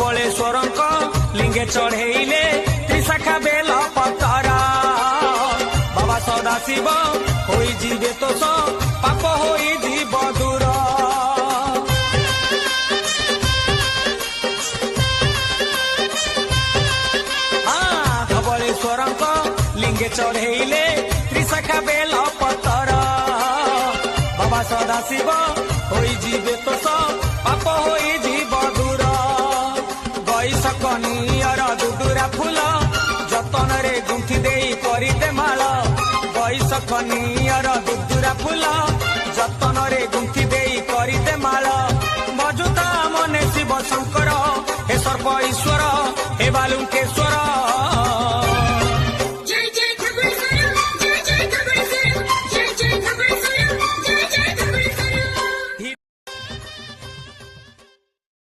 धवलेश्वर लिंगे चढ़ेले त्रिशाखा bell पतरा बाबा सदाशिव होई जीवे तोष पाप होई जीव दूर धवलेश्वर लिंगे चढ़ेले त्रिशाखा बेल पतरा बाबा सदाशिव होई जीवे तोष पाप होई जीव दूर गईस कनियर दुदुरा फूल जतन रे गुंथि देई करिते माल गईस कनियर दुदुरा फूल जतन रे गुंथि देई करिते माल मजुता मने शिव शंकर हे सर्व ईश्वर